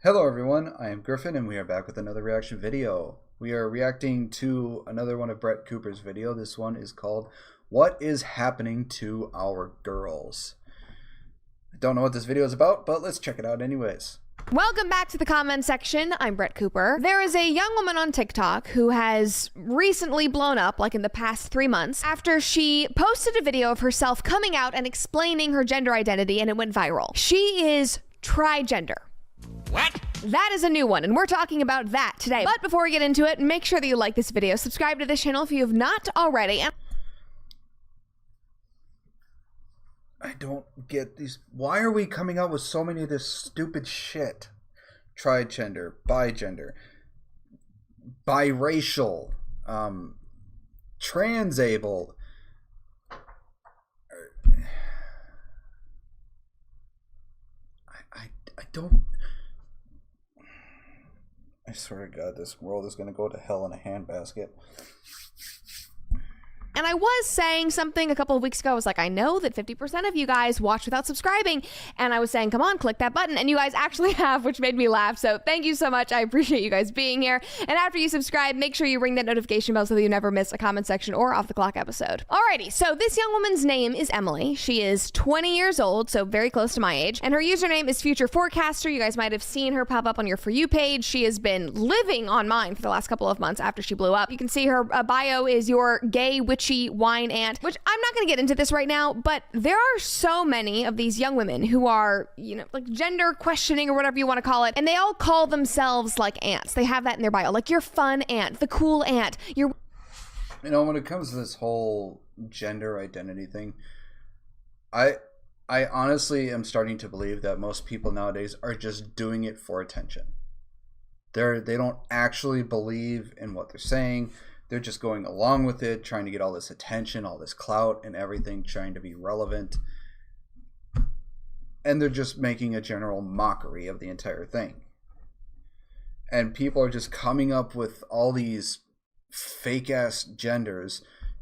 Hello everyone, I am Griffin and we are back with another reaction video. We are reacting to another one of Brett Cooper's video. This one is called What is Happening to Our Girls? I don't know what this video is about, but let's check it out anyways. Welcome back to the comment section. I'm Brett Cooper. There is a young woman on TikTok who has recently blown up, like in the past 3 months, after she posted a video of herself coming out and explaining her gender identity, and it went viral. She is trigender. What? That is a new one, and we're talking about that today. But before we get into it, make sure that you like this video, subscribe to this channel if you have not already, and I don't get these. Why are we coming out with so many of this stupid shit? Trigender, bigender, biracial, transabled. I don't. I swear to God, this world is going to go to hell in a handbasket. And I was saying something a couple of weeks ago. I was like, I know that 50% of you guys watch without subscribing. And I was saying, come on, click that button. And you guys actually have, which made me laugh. So thank you so much. I appreciate you guys being here. And after you subscribe, make sure you ring that notification bell so that you never miss a comment section or off the clock episode. Alrighty, so this young woman's name is Emily. She is 20 years old, so very close to my age. And her username is Future Forecaster. You guys might have seen her pop up on your For You page. She has been living on mine for the last couple of months after she blew up. You can see her bio is your gay, witchy wine aunt, which I'm not going to get into this right now, but there are so many of these young women who are, you know, like gender questioning or whatever you want to call it, and they all call themselves like aunts. They have that in their bio, like your fun aunt, the cool aunt, your... You know, when it comes to this whole gender identity thing, I honestly am starting to believe that most people nowadays are just doing it for attention. They don't actually believe in what they're saying. They're just going along with it, trying to get all this attention, all this clout and everything, trying to be relevant. And they're just making a general mockery of the entire thing. And people are just coming up with all these fake-ass genders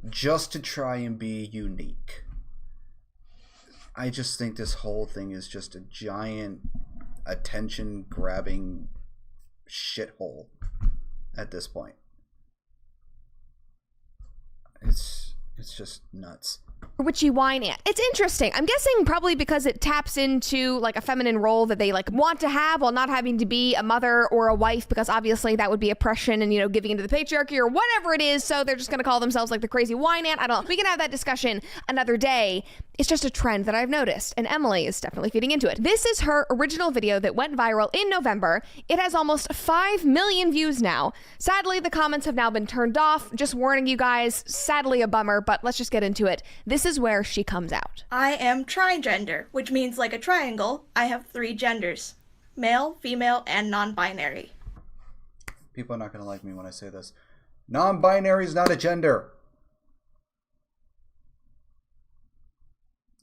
just to try and be unique. I just think this whole thing is just a giant attention-grabbing shithole at this point. It's just nuts. Witchy wine aunt. It's interesting. I'm guessing probably because it taps into like a feminine role that they like want to have while not having to be a mother or a wife, because obviously that would be oppression and, you know, giving into the patriarchy or whatever it is. So they're just going to call themselves like the crazy wine aunt. I don't know. We can have that discussion another day. It's just a trend that I've noticed, and Emily is definitely feeding into it. This is her original video that went viral in November. It has almost 5 million views now. Sadly, the comments have now been turned off. Just warning you guys, sadly a bummer, but let's just get into it. This is where she comes out. I am trigender, which means like a triangle, I have 3 genders. Male, female, and non-binary. People are not going to like me when I say this. Non-binary is not a gender.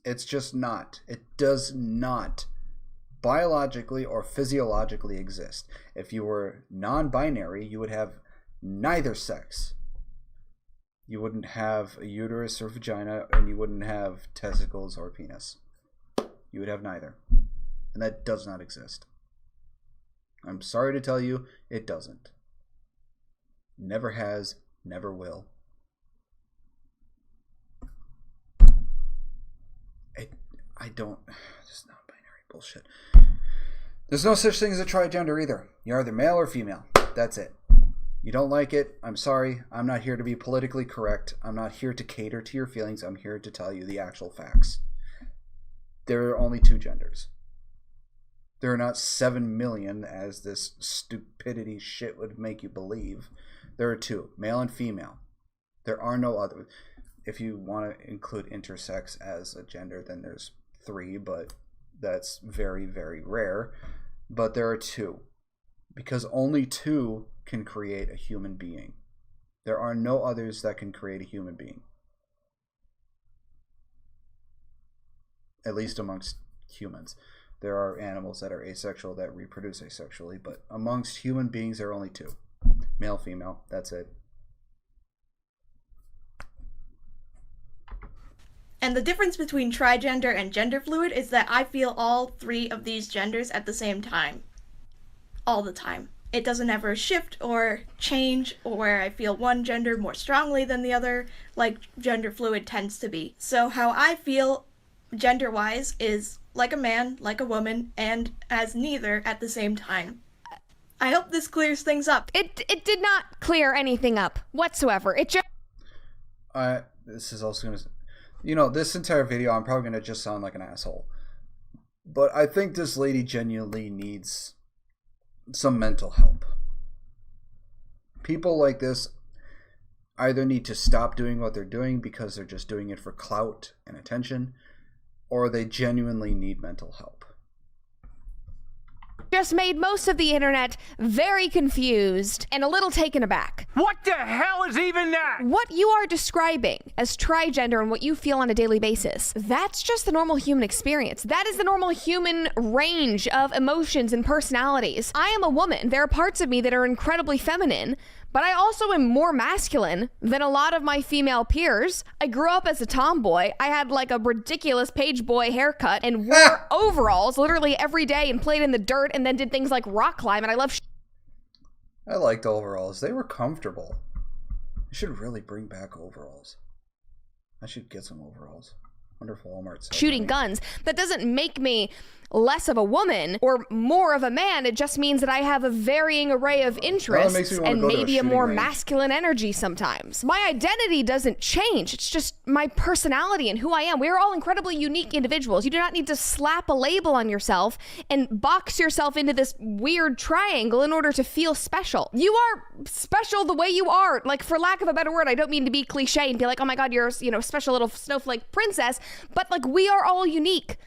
It's just not. It does not biologically or physiologically exist. If you were non-binary, you would have neither sex. You wouldn't have a uterus or vagina, and you wouldn't have testicles or penis. You would have neither. And that does not exist. I'm sorry to tell you, it doesn't. Never has, never will. I don't... Just non-binary bullshit. There's no such thing as a trigender either. You're either male or female. That's it. You don't like it, I'm sorry. I'm not here to be politically correct. I'm not here to cater to your feelings. I'm here to tell you the actual facts. There are only 2 genders. There are not 7 million, as this stupidity shit would make you believe. There are 2, male and female. There are no other. If you want to include intersex as a gender, then there's 3, but that's very, very rare. But there are 2. Because only 2 can create a human being. There are no others that can create a human being. At least amongst humans. There are animals that are asexual that reproduce asexually, but amongst human beings there are only 2. Male, female, that's it. And the difference between trigender and gender fluid is that I feel all 3 of these genders at the same time. all the time. It doesn't ever shift or change, or where I feel one gender more strongly than the other, like gender fluid tends to be. So how I feel gender-wise is like a man, like a woman, and as neither at the same time. I hope this clears things up. It did not clear anything up whatsoever. It just... This is also going to... You know, this entire video, I'm probably going to just sound like an asshole. But I think this lady genuinely needs some mental help. People like this either need to stop doing what they're doing because they're just doing it for clout and attention, or they genuinely need mental help. Just made most of the internet very confused and a little taken aback. What the hell is even that? What you are describing as trigender and what you feel on a daily basis, that's just the normal human experience. That is the normal human range of emotions and personalities. I am a woman. There are parts of me that are incredibly feminine, but I also am more masculine than a lot of my female peers. I grew up as a tomboy. I had like a ridiculous page boy haircut and wore overalls literally every day and played in the dirt and then did things like rock climb, and I love I liked overalls. They were comfortable. I should really bring back overalls. I should get some overalls. Wonder if Walmart sells shooting any. guns. That doesn't make me less of a woman or more of a man. It just means that I have a varying array of interests and maybe a more masculine energy sometimes. My identity doesn't change. It's just my personality and who I am. We're all incredibly unique individuals. You do not need to slap a label on yourself and box yourself into this weird triangle in order to feel special. You are special the way you are. Like, for lack of a better word, I don't mean to be cliche and be like, oh my God, you're, you know, special little snowflake princess, but like, we are all unique.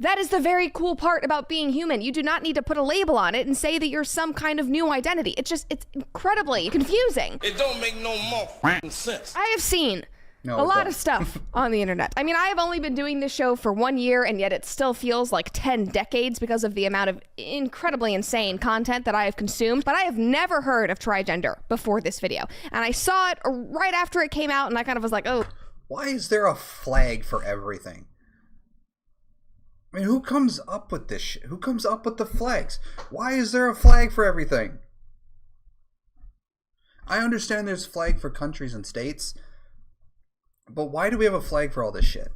That is the very cool part about being human. You do not need to put a label on it and say that you're some kind of new identity. It's incredibly confusing. It don't make no more sense. I have seen a lot of stuff on the internet. I mean, I have only been doing this show for 1 year, and yet it still feels like 10 decades because of the amount of incredibly insane content that I have consumed. But I have never heard of trigender before this video. And I saw it right after it came out, and I kind of was like, oh. Why is there a flag for everything? I mean, who comes up with this shit? Who comes up with the flags? Why is there a flag for everything? I understand there's a flag for countries and states, but why do we have a flag for all this shit?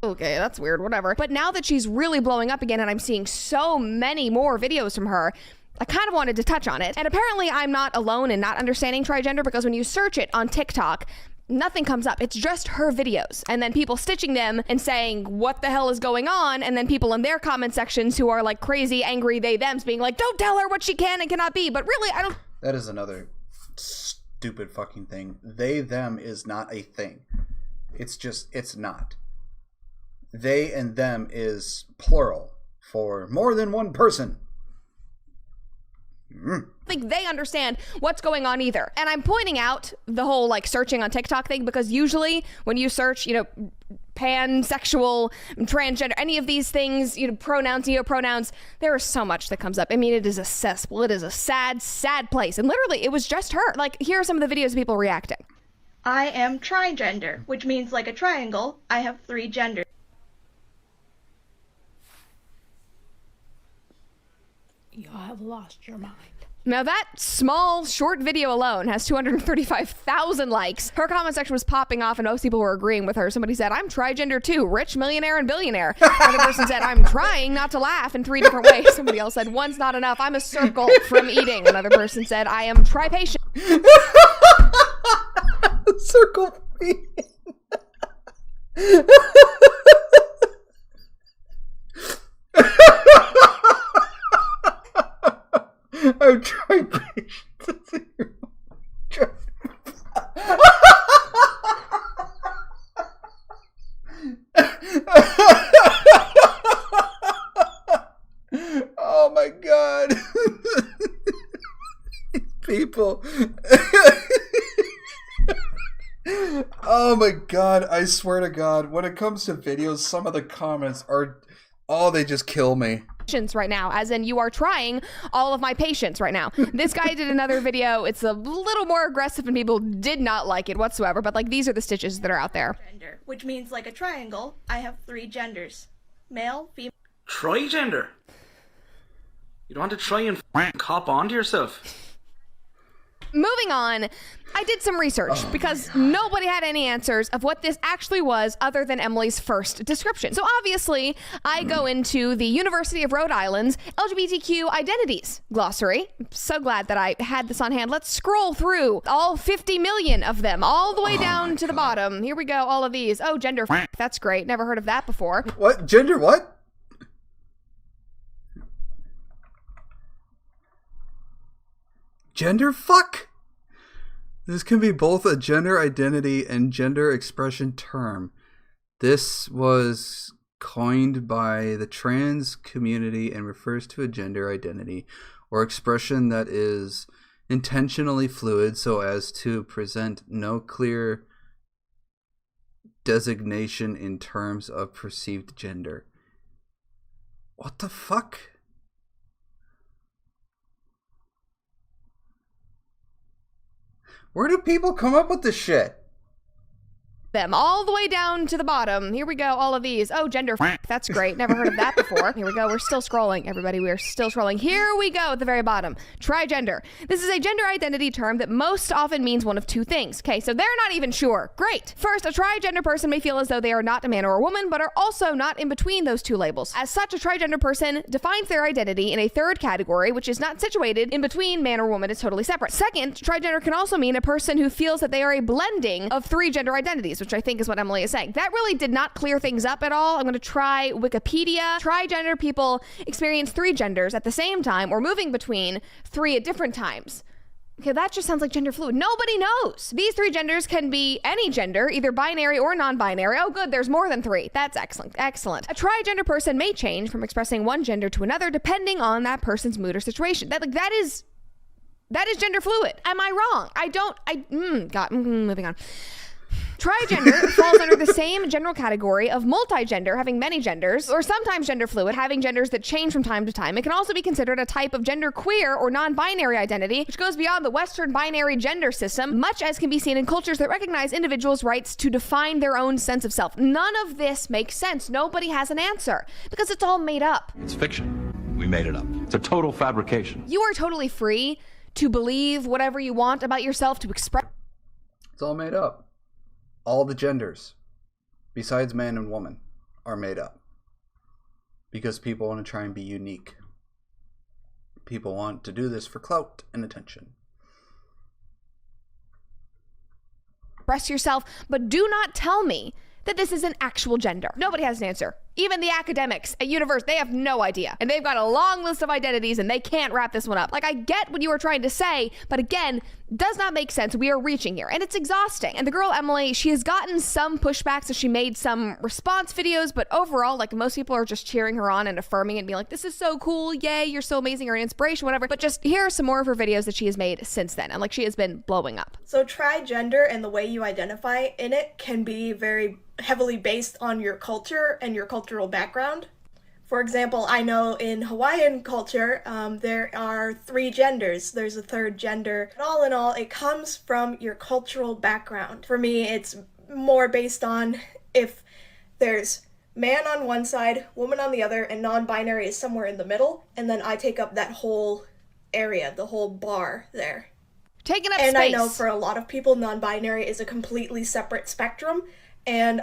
Okay, that's weird, whatever. But now that she's really blowing up again and I'm seeing so many more videos from her, I kind of wanted to touch on it. And apparently I'm not alone in not understanding trigender, because when you search it on TikTok, nothing comes up. It's just her videos. And then people stitching them and saying, what the hell is going on? And then people in their comment sections who are like crazy, angry, they, thems, being like, don't tell her what she can and cannot be. But really, I don't... That is another stupid fucking thing. They, them is not a thing. It's just, it's not. They and them is plural for more than one person. Think they understand what's going on either. And I'm pointing out the whole like searching on TikTok thing, because usually when you search, you know, pansexual, transgender, any of these things, you know, pronouns, neopronouns, there is so much that comes up. I mean, it is a cesspool. It is a sad, sad place. And literally, it was just her. Like, here are some of the videos of people reacting. I am trigender, which means like a triangle, I have 3 genders. You have lost your mind. Now that small, short video alone has 235,000 likes. Her comment section was popping off and most people were agreeing with her. Somebody said, I'm trigender too, rich, millionaire, and billionaire. Another person said, I'm trying not to laugh in 3 different ways. Somebody else said, one's not enough, I'm a circle from eating. Another person said, I am tripatient. Circle from eating. I'm trying patience. Oh my God. People. Oh my God. I swear to God, when it comes to videos, some of the comments are, oh, they just kill me. Right now, as in you are trying all of my patience right now. This guy did another video. It's a little more aggressive and people did not like it whatsoever, but like these are the stitches that are out there. Gender, which means like a triangle, I have 3 genders. Male, female. Trigender. You don't want to try and cop onto yourself. Moving on, I did some research because nobody had any answers of what this actually was other than Emily's first description. So obviously, I go into the University of Rhode Island's LGBTQ identities glossary. I'm so glad that I had this on hand. Let's scroll through all 50 million of them, all the way down to the bottom. Here we go, all of these. Oh, gender that's great. Never heard of that before. What? Gender what? Gender fuck? This can be both a gender identity and gender expression term. This was coined by the trans community and refers to a gender identity or expression that is intentionally fluid so as to present no clear designation in terms of perceived gender. What the fuck? Where do people come up with this shit? Them all the way down to the bottom. Here we go, all of these. Oh, gender that's great. Never heard of that before. Here we go. We're still scrolling, everybody. We are still scrolling. Here we go at the very bottom. Trigender. This is a gender identity term that most often means one of two things. Okay, so they're not even sure. Great. First, a trigender person may feel as though they are not a man or a woman, but are also not in between those two labels. As such, a trigender person defines their identity in a third category, which is not situated in between man or woman. It's totally separate. Second, trigender can also mean a person who feels that they are a blending of three gender identities, which I think is what Emily is saying. That really did not clear things up at all. I'm going to try Wikipedia. Trigender people experience three genders at the same time or moving between three at different times. Okay, that just sounds like gender fluid. Nobody knows. These three genders can be any gender, either binary or non-binary. Oh, good, there's more than three. That's excellent. Excellent. A trigender person may change from expressing one gender to another depending on that person's mood or situation. That is gender fluid. Am I wrong? Moving on. Trigender falls under the same general category of multigender, having many genders, or sometimes gender fluid, having genders that change from time to time. It can also be considered a type of genderqueer or non-binary identity, which goes beyond the Western binary gender system, much as can be seen in cultures that recognize individuals' rights to define their own sense of self. None of this makes sense. Nobody has an answer, because it's all made up. It's fiction. We made it up. It's a total fabrication. You are totally free to believe whatever you want about yourself, to express. It's all made up. All the genders, besides man and woman, are made up. Because people want to try and be unique. People want to do this for clout and attention. Express yourself, but do not tell me that this is an actual gender. Nobody has an answer. Even the academics at university, they have no idea. And they've got a long list of identities and they can't wrap this one up. Like, I get what you were trying to say, but again, does not make sense. We are reaching here and it's exhausting. And the girl, Emily, she has gotten some pushback, so she made some response videos, but overall, like, most people are just cheering her on and affirming it and being like, this is so cool. Yay, you're so amazing. You're an inspiration, whatever. But just here are some more of her videos that she has made since then. And like, she has been blowing up. So trigender and the way you identify in it can be very heavily based on your culture and your cultural background. For example, I know in Hawaiian culture, there are three genders. There's a third gender. But all in all, it comes from your cultural background. For me, it's more based on if there's man on one side, woman on the other, and non-binary is somewhere in the middle, and then I take up that whole area, the whole bar there. Taking up and space. I know for a lot of people, non-binary is a completely separate spectrum, and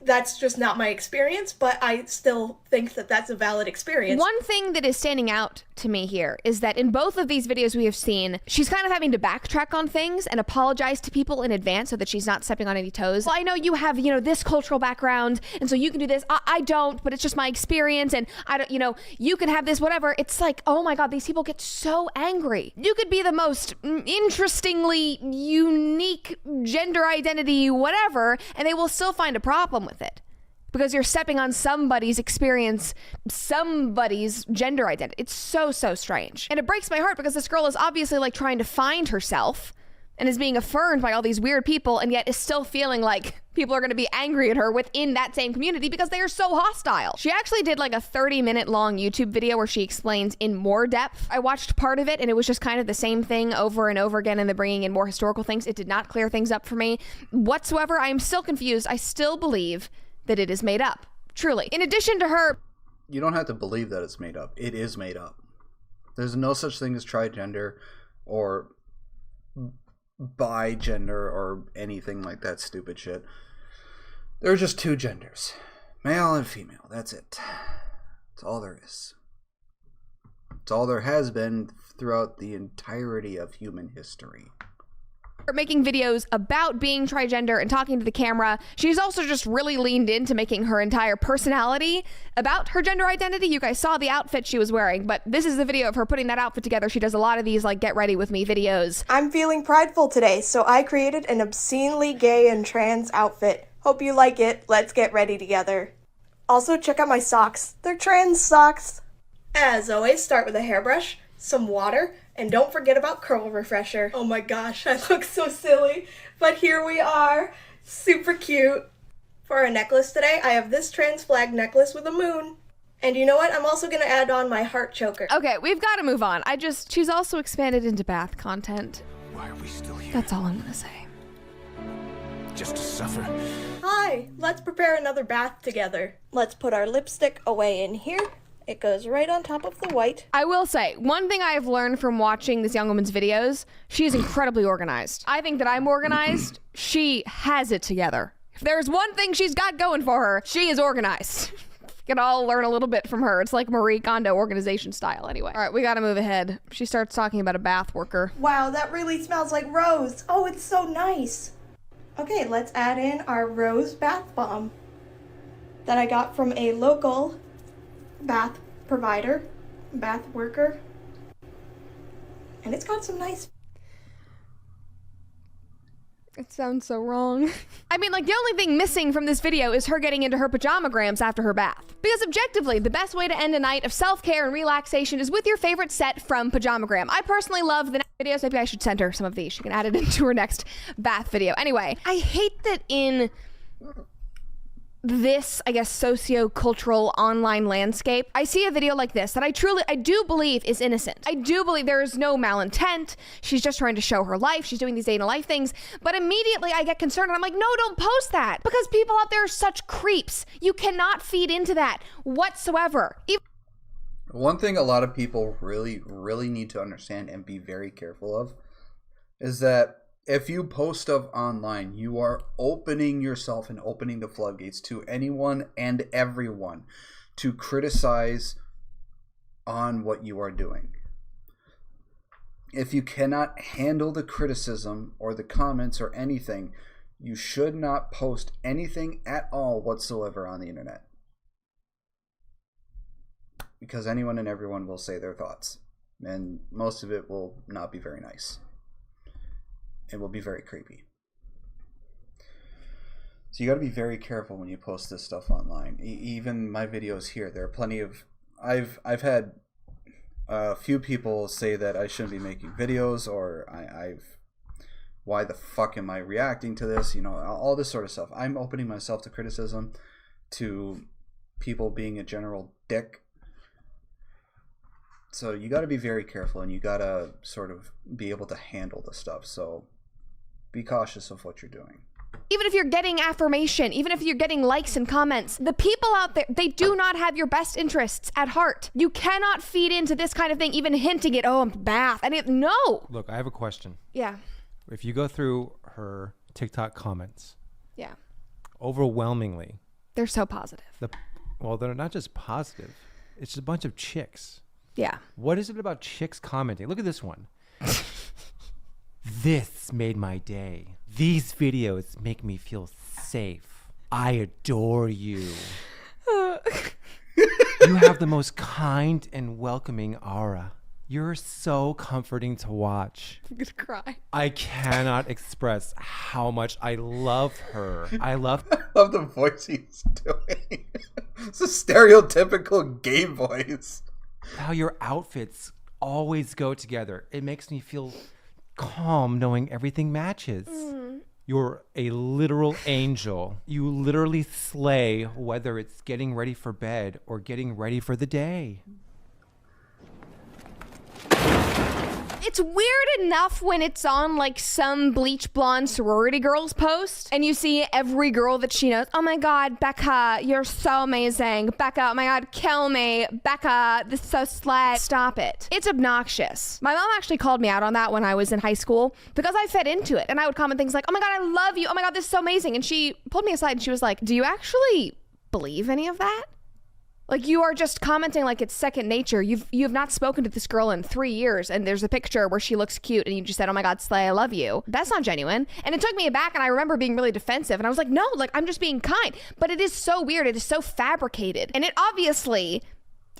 that's just not my experience, but I still think that that's a valid experience. One thing that is standing out to me here is that in both of these videos we have seen, she's kind of having to backtrack on things and apologize to people in advance so that she's not stepping on any toes. Well, I know you have, this cultural background, and so you can do this. I don't, but it's just my experience, and I don't, you can have this, whatever. It's like, oh my God, these people get so angry. You could be the most interestingly unique gender identity, whatever, and they will still find a problem with it. Because you're stepping on somebody's experience, somebody's gender identity. It's so, so strange. And it breaks my heart because this girl is obviously like trying to find herself and is being affirmed by all these weird people, and yet is still feeling like people are going to be angry at her within that same community because they are so hostile. She actually did like a 30-minute long YouTube video where she explains in more depth. I watched part of it and it was just kind of the same thing over and over again, and then bringing in more historical things. It did not clear things up for me whatsoever. I am still confused. I still believe that it is made up. Truly. In addition to her... You don't have to believe that it's made up. It is made up. There's no such thing as trigender or bi-gender or anything like that stupid shit. There are just two genders. Male and female. That's it. That's all there is. It's all there has been throughout the entirety of human history. Making videos about being trigender and talking to the camera. She's also just really leaned into making her entire personality about her gender identity. You guys saw the outfit she was wearing, but this is the video of her putting that outfit together. She does a lot of these like get ready with me videos. I'm feeling prideful today, so I created an obscenely gay and trans outfit. Hope you like it. Let's get ready together. Also, check out my socks. They're trans socks. As always, start with a hairbrush, some water, and don't forget about curl refresher. Oh my gosh, I look so silly, but here we are. Super cute. For our necklace today, I have this trans flag necklace with a moon. And you know what? I'm also gonna add on my heart choker. Okay, we've got to move on. She's also expanded into bath content. Why are we still here? That's all I'm gonna say. Just to suffer? Hi, let's prepare another bath together. Let's put our lipstick away in here. It goes right on top of the white. I will say, one thing I have learned from watching this young woman's videos, she is incredibly organized. I think that I'm organized. She has it together. If there's one thing she's got going for her, she is organized. We can all learn a little bit from her. It's like Marie Kondo organization style anyway. All right, we gotta move ahead. She starts talking about a bath worker. Wow, that really smells like rose. Oh, it's so nice. Okay, let's add in our rose bath bomb that I got from a local bath provider, bath worker, and it's got some nice. It sounds so wrong. I mean, like, the only thing missing from this video is her getting into her pajamagrams after her bath. Because objectively, the best way to end a night of self-care and relaxation is with your favorite set from Pajamagram. I personally love the videos. Maybe I should send her some of these. She can add it into her next bath video. Anyway, I hate that in this, I guess, socio-cultural online landscape, I see a video like this that I do believe is innocent. I do believe there is no malintent. She's just trying to show her life. She's doing these day in a life things. But immediately I get concerned and I'm like, no, don't post that. Because people out there are such creeps. You cannot feed into that whatsoever. One thing a lot of people really, really need to understand and be very careful of is that if you post stuff online, you are opening yourself and opening the floodgates to anyone and everyone to criticize on what you are doing. If you cannot handle the criticism or the comments or anything, you should not post anything at all whatsoever on the internet. Because anyone and everyone will say their thoughts, and most of it will not be very nice. It will be very creepy. So you got to be very careful when you post this stuff online. Even my videos here, there are plenty of... I've had a few people say that I shouldn't be making videos, or why the fuck am I reacting to this? You know, all this sort of stuff. I'm opening myself to criticism, to people being a general dick. So you got to be very careful, and you got to sort of be able to handle the stuff. So be cautious of what you're doing. Even if you're getting affirmation, even if you're getting likes and comments, the people out there, they do not have your best interests at heart. You cannot feed into this kind of thing, even hinting at, oh, I'm bath. No. Look, I have a question. Yeah. If you go through her TikTok comments, yeah, overwhelmingly, they're so positive. Well, they're not just positive. It's just a bunch of chicks. Yeah. What is it about chicks commenting? Look at this one. This made my day. These videos make me feel safe. I adore you. You have the most kind and welcoming aura. You're so comforting to watch. I'm gonna cry. I cannot express how much I love her. I love the voice he's doing. It's a stereotypical gay voice. How your outfits always go together. It makes me feel calm knowing everything matches. You're a literal angel. You literally slay, whether it's getting ready for bed or getting ready for the day. it's weird enough when it's on like some bleach blonde sorority girls post and you see every girl that she knows. Oh my God, Becca, you're so amazing. Becca, oh my God, kill me. Becca, this is so slay. Stop it. It's obnoxious. My mom actually called me out on that when I was in high school because I fed into it and I would comment things like, oh my God, I love you. Oh my God, this is so amazing. And she pulled me aside and she was like, do you actually believe any of that? Like, you are just commenting like it's second nature. You have not spoken to this girl in 3 years, and there's a picture where she looks cute, and you just said, oh my God, Slay, I love you. That's not genuine. And it took me aback, and I remember being really defensive, and I was like, no, like, I'm just being kind. But it is so weird. It is so fabricated. And it obviously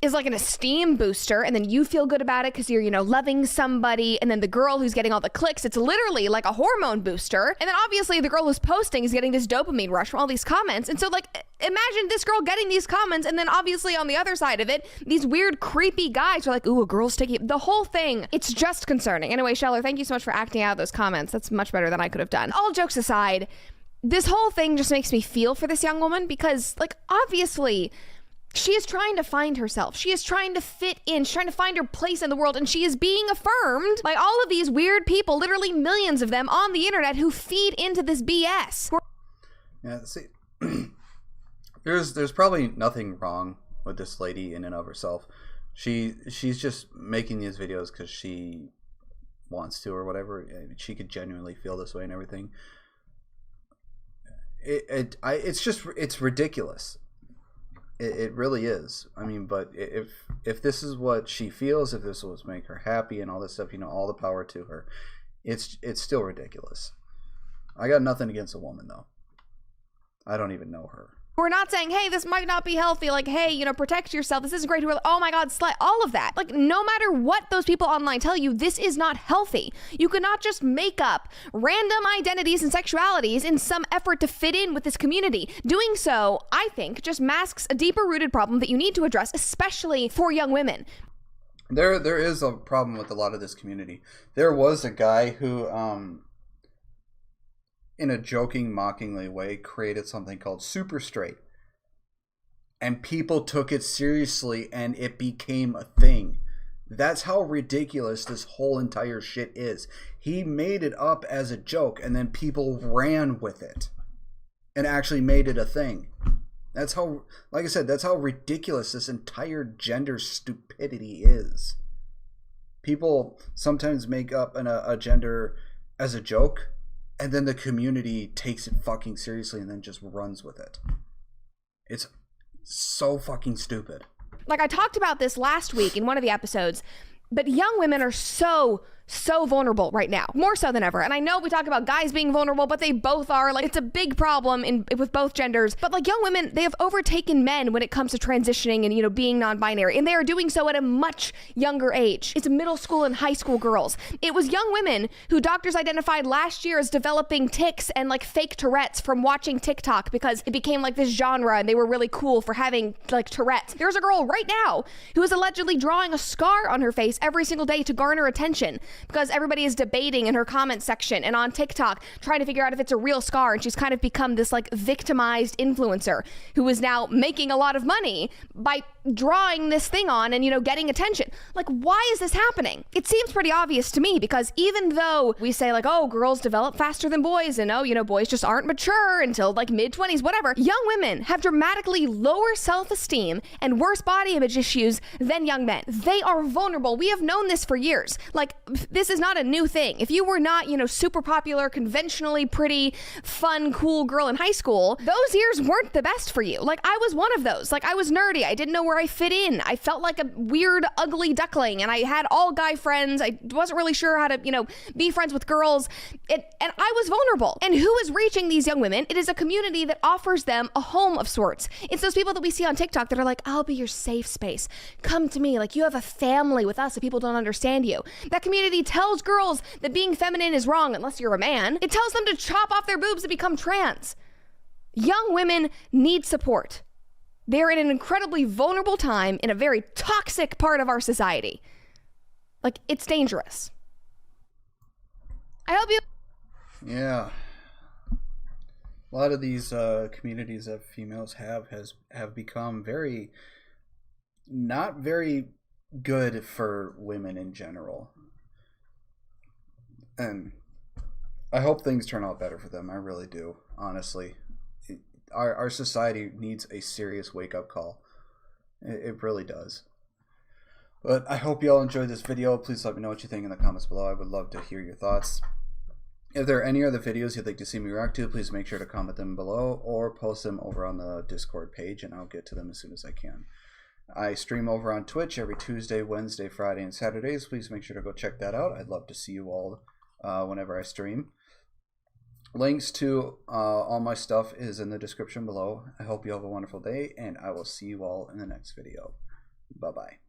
is like an esteem booster, and then you feel good about it because you're, you know, loving somebody, and then the girl who's getting all the clicks, it's literally like a hormone booster, and then obviously the girl who's posting is getting this dopamine rush from all these comments. And so, like, imagine this girl getting these comments, and then obviously on the other side of it, these weird creepy guys are like, ooh, a girl's taking the whole thing. It's just concerning. Anyway, Scheller, thank you so much for acting out those comments. That's much better than I could have done. All jokes aside, this whole thing just makes me feel for this young woman because, like, obviously she is trying to find herself. She is trying to fit in. She's trying to find her place in the world. And she is being affirmed by all of these weird people, literally millions of them on the internet who feed into this BS. Yeah, see, there's probably nothing wrong with this lady in and of herself. She's just making these videos because she wants to or whatever. She could genuinely feel this way and everything. It's ridiculous. It really is. I mean, but if this is what she feels, if this was make her happy and all this stuff, you know, all the power to her. It's still ridiculous. I got nothing against a woman though. I don't even know her. We're not saying, hey, this might not be healthy. Like, hey, you know, protect yourself. This isn't great. We're like, oh my God, Slay. All of that. Like, no matter what those people online tell you, this is not healthy. You cannot just make up random identities and sexualities in some effort to fit in with this community. Doing so, I think, just masks a deeper rooted problem that you need to address, especially for young women. There is a problem with a lot of this community. There was a guy who, in a joking, mockingly way, created something called Super Straight. And people took it seriously and it became a thing. That's how ridiculous this whole entire shit is. He made it up as a joke and then people ran with it and actually made it a thing. That's how, like I said, that's how ridiculous this entire gender stupidity is. People sometimes make up a gender as a joke, and then the community takes it fucking seriously and then just runs with it. It's so fucking stupid. Like, I talked about this last week in one of the episodes, but young women are so vulnerable right now, more so than ever. And I know we talk about guys being vulnerable, but they both are. Like, it's a big problem with both genders. But like, young women, they have overtaken men when it comes to transitioning and, you know, being non-binary, and they are doing so at a much younger age. It's middle school and high school girls. It was young women who doctors identified last year as developing tics and like fake Tourette's from watching TikTok because it became like this genre and they were really cool for having like Tourette's. There's a girl right now who is allegedly drawing a scar on her face every single day to garner attention, because everybody is debating in her comment section and on TikTok trying to figure out if it's a real scar, and she's kind of become this like victimized influencer who is now making a lot of money by drawing this thing on and, you know, getting attention. Like, why is this happening? It seems pretty obvious to me, because even though we say like, oh, girls develop faster than boys and, oh, you know, boys just aren't mature until like mid-20s, whatever, young women have dramatically lower self-esteem and worse body image issues than young men. They are vulnerable. We have known this for years. Like, this is not a new thing. If you were not, you know, super popular, conventionally pretty, fun, cool girl in high school, those years weren't the best for you. Like, I was one of those. Like, I was nerdy. I didn't know where I fit in. I felt like a weird, ugly duckling, and I had all guy friends. I wasn't really sure how to, you know, be friends with girls. And I was vulnerable. And who is reaching these young women? It is a community that offers them a home of sorts. It's those people that we see on TikTok that are like, I'll be your safe space. Come to me. Like, you have a family with us if people don't understand you. That community tells girls that being feminine is wrong unless you're a man. It tells them to chop off their boobs and become trans. Young women need support. They're in an incredibly vulnerable time in a very toxic part of our society. Like, it's dangerous. I hope you... Yeah. A lot of these communities that females have become very, not very good for women in general. And I hope things turn out better for them. I really do, honestly. Our society needs a serious wake-up call. It really does. But I hope you all enjoyed this video. Please let me know what you think in the comments below. I would love to hear your thoughts. If there are any other videos you'd like to see me react to, please make sure to comment them below or post them over on the Discord page, and I'll get to them as soon as I can. I stream over on Twitch every Tuesday, Wednesday, Friday, and Saturdays. Please make sure to go check that out. I'd love to see you all whenever I stream. Links to all my stuff is in the description below. I hope you have a wonderful day, and I will see you all in the next video. Bye-bye.